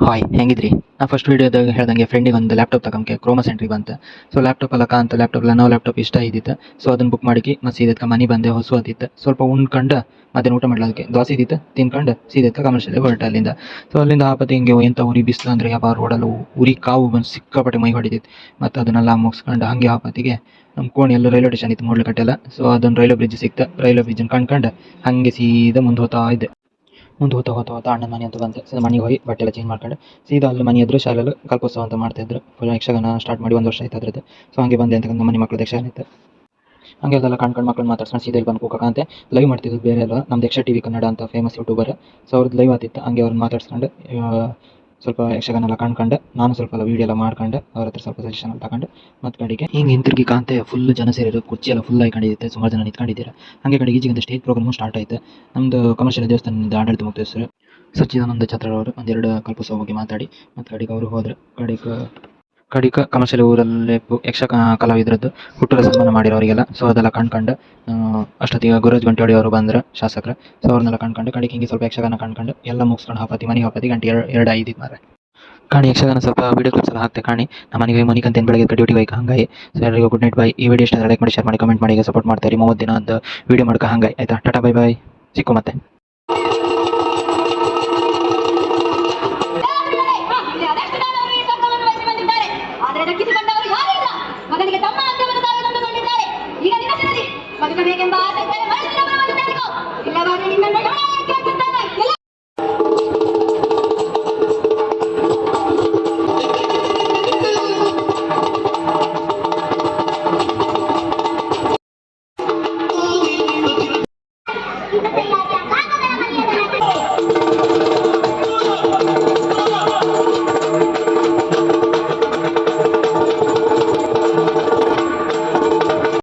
Hi ಹೆಂಗಿದ್ರಿ? ನಾ first ವೀಡಿಯೋದಾಗ ಹೇಳ್ದಂಗೆ ಫ್ರೆಂಡಿಗೆ ಒಂದು ಲ್ಯಾಪ್ಟಾಪ್ ತಗೊಂಕೆ ಕ್ರೋಮಾ ಸೆಂಟ್ರಿಗೆ ಬಂತೆ. ಸೊ ಲ್ಯಾಪ್ಟಾಪ್ ಅಲ್ಲಕ ಅಂತ ಲ್ಯಾಪ್ಟಾಪ್ ಲನೋವ್ ಲ್ಯಾಪ್ಟಾಪ್ ಇಷ್ಟ ಇದ್ದಿತ್ತು. ಸೊ ಅದನ್ನ ಬುಕ್ ಮಾಡಿಕಿ ಮತ್ತು ಸೀದತ್ಕ ಮನೆ ಬಂದೆ. ಹೊಸ ಅದಿತ್ತು ಸ್ವಲ್ಪ ಉಣ್ಕಂಡು ಮಧ್ಯಾಹ್ನ ಊಟ ಮಾಡ್ಲಾದಕ್ಕೆ ದೋಸೆ ಇದ್ದಿತ್ತು ತಿನ್ಕೊಂಡು ಸೀದತ್ಕ ಕಮರ್ಷಿಯಲ್ ಹೊರಟೆ ಅಲ್ಲಿಂದ. ಸೊ ಅಲ್ಲಿಂದ ಆಪತ್ತು ಹಿಂಗೆ ಎಂಥ ಉರಿ ಬಿಸಿಲು ಅಂದರೆ ಯಾವ ರೋಡಲ್ಲೂ ಉರಿ ಕಾವು ಬಂದು ಸಿಕ್ಕಾಪಟ್ಟೆ ಮೈ ಹೊಡಿತಿತ್ತು. ಮತ್ತು ಅದನ್ನೆಲ್ಲ ಮುಗಿಸ್ಕೊಂಡು ಹಾಗೆ ಆಪತ್ತಿಗೆ ನಮ್ಮ ಕೋಣೆಯಲ್ಲೂ ರೈಲ್ವೆ ಸ್ಟೇಷನ್ ಇತ್ತು ಮೂಡ್ಲಕಟ್ಟೆಲ್ಲ. ಸೊ ಅದೊಂದು ರೈಲ್ವೆ ಬ್ರಿಡ್ಜ್ ಸಿಕ್ತು. ರೈಲ್ವೆ ಬ್ರಿಡ್ಜನ್ನು ಕಂಡ್ಕೊಂಡು ಹಾಗೆ ಸೀದಾ ಮುಂದೆ ಹೋಗ್ತಾ ಇದ್ದೆ. ಮುಂದೆ ಹೋಗ್ತಾ ಅಣ್ಣನ ಮನೆ ಅಂತ ಬಂತೆ. ಸೊ ಮನೆಗೆ ಹೋಗಿ ಬಟ್ಟೆ ಎಲ್ಲ ಚೇಂಜ್ ಮಾಡ್ಕೊಂಡು ಸೀದಾ ಅಲ್ಲಿ ಮನೆ ಎದುರು ಶಾಲೆಯಲ್ಲಿ ಕಲ್ಪೋತ್ಸವ ಅಂತ ಮಾಡ್ತಾಯಿದ್ರು. ಯಕ್ಷಗಾನ ಸ್ಟಾರ್ಟ್ ಮಾಡಿ 1 ವರ್ಷ ಆಯ್ತು ಅದ್ರದ್ದು. ಸೊ ಹಂಗೆ ಬಂದೆ ಅಂತ ನಮ್ಮ ಮನೆ ಮಕ್ಕಳದ್ದು ಯಕ್ಷಗಾನ ಇತ್ತು. ಹಂಗೆ ಅದೆಲ್ಲ ಕಂಡ್ಕೊಂಡು ಮಕ್ಕಳನ್ನ ಮಾತಾಡ್ಸ್ಕೊಂಡು ಸೀದಾ ಇಲ್ಲಿ ಬಂದು ಕೂಕಂತೆ ಲೈವ್ ಮಾಡ್ತಿದ್ದು ಬೇರೆ ಎಲ್ಲ ನಮ್ದು ಯಕ್ಷ ಟಿವಿ ಕನ್ನಡ ಅಂತ ಫೇಮಸ್ ಯೂಟ್ಯೂಬರ್. ಸೊ ಅವ್ರದ್ದು ಲೈವ್ ಆತಿತ್ತು. ಹಂಗೆ ಅವ್ರನ್ನ ಮಾತಾಡ್ಸ್ಕೊಂಡು ಸ್ವಲ್ಪ ಯಕ್ಷಗಾನ ಎಲ್ಲ ಕಂಡ್ಕೊಂಡು ನಾನು ಸ್ವಲ್ಪ ಎಲ್ಲ ವೀಡಿಯೋ ಎಲ್ಲ ಮಾಡ್ಕೊಂಡು ಅವ್ರ ಹತ್ರ ಸ್ವಲ್ಪ ಸಜೆಷನ್ ಎಲ್ಲ ತಗೊಂಡು ಮತ್ತು ಕಡೆಗೆ ಹಿಂಗೆ ಹಿಂತಿರುಗಿ ಕಾಂತೆ ಫುಲ್ ಜನ ಸೇರಿದ್ರು. ಕುರ್ಚಿ ಎಲ್ಲ ಫುಲ್ ಆಯ್ಕೊಂಡಿದ್ದೆ. ಸುಮಾರು ಜನ ನಿಂತ್ಕೊಂಡಿದ್ದೀರಾ. ಹಾಗೆ ಕಡೆಗೆ ಈಜಿಗೆ ಸ್ಟೇಜ್ ಪ್ರೋಗ್ರಾಮು ಸ್ಟಾರ್ಟ್ ಆಯಿತು. ನಮ್ಮದು ಕಮರ್ಷಿಯಲ್ ದೇವಸ್ಥಾನದಿಂದ ಆಡಳಿತ ಮುಕ್ತೇಶ್ವರ ಸಚ್ಚಿದಾನಂದ ಛತ್ರವರು ಒಂದೆರಡು ಕಲ್ಪೋತ್ಸವ ಬಗ್ಗೆ ಮಾತಾಡಿ ಮತ್ತು ಕಡೆಗೆ ಅವರು ಹೋದ್ರು. ಕಡೆಗೆ ಕಮರ್ಷಿಯಲ್ ಊರಲ್ಲೇ ಯಕ್ಷ ಕಲಾವಿದರದ್ದು ಹುಟ್ಟುರ ಸನ್ಮಾನ ಮಾಡಿರೋ ಅವರಿಗೆಲ್ಲ. ಸೊ ಅದೆಲ್ಲ ಕಂಡ್ಕೊಂಡು ಅಷ್ಟೊತ್ತಿಗೆ ಗುರುರಾಜ್ ಗಂಟೋಡಿ ಅವರು ಬಂದರು ಶಾಸಕರು. ಸೊ ಅವ್ರನ್ನೆಲ್ಲ ಕಂಡ್ಕೊಂಡು ಕಡೆಗೆ ಹಿಂಗೆ ಸ್ವಲ್ಪ ಯಕ್ಷಗಾನ ಕಂಡ್ಕೊಂಡು ಎಲ್ಲ ಮುಗಿಸ್ಕೊಂಡು ಮನೆ ಗಂಟೆ 2 ಐದಿತ್ತು ಮಾರ ಕಾಣಿ ಯಕ್ಷಗಾನ ಸ್ವಲ್ಪ ವೀಡಿಯೋ ಕ್ಲಿಪ್ಸ್ ಎಲ್ಲ ಹಾಕ್ತೆ ಕಾಣಿ. ನಮ್ಮ ಮನೆಗೆ ಕಂತೇನು ಬೆಳಗ್ಗೆ ಡ್ಯೂಟಿ ಬೈಕ್ ಹಂಗಾಗಿ. ಸೊ ಎಲ್ಲರಿಗೂ ಗುಡ್ ನೈಟ್ ಬೈ. ಈ ವಿಡಿಯೋ ಇಷ್ಟ ಲೈಕ್ ಮಾಡಿ ಶೇರ್ ಮಾಡಿ ಕಮೆಂಟ್ ಮಾಡಿ ಸಪೋರ್ಟ್ ಮಾಡ್ತಾರೆ. 30 ದಿನ ಅಂತ ವೀಡಿಯೋ ಮಾಡ್ಕೊ ಹಂಗೆ ಆಯ್ತಾ. ಟಾಟಾ ಬೈ ಬಾಯ್. ಸಿಕ್ಕು ಮತ್ತೆ.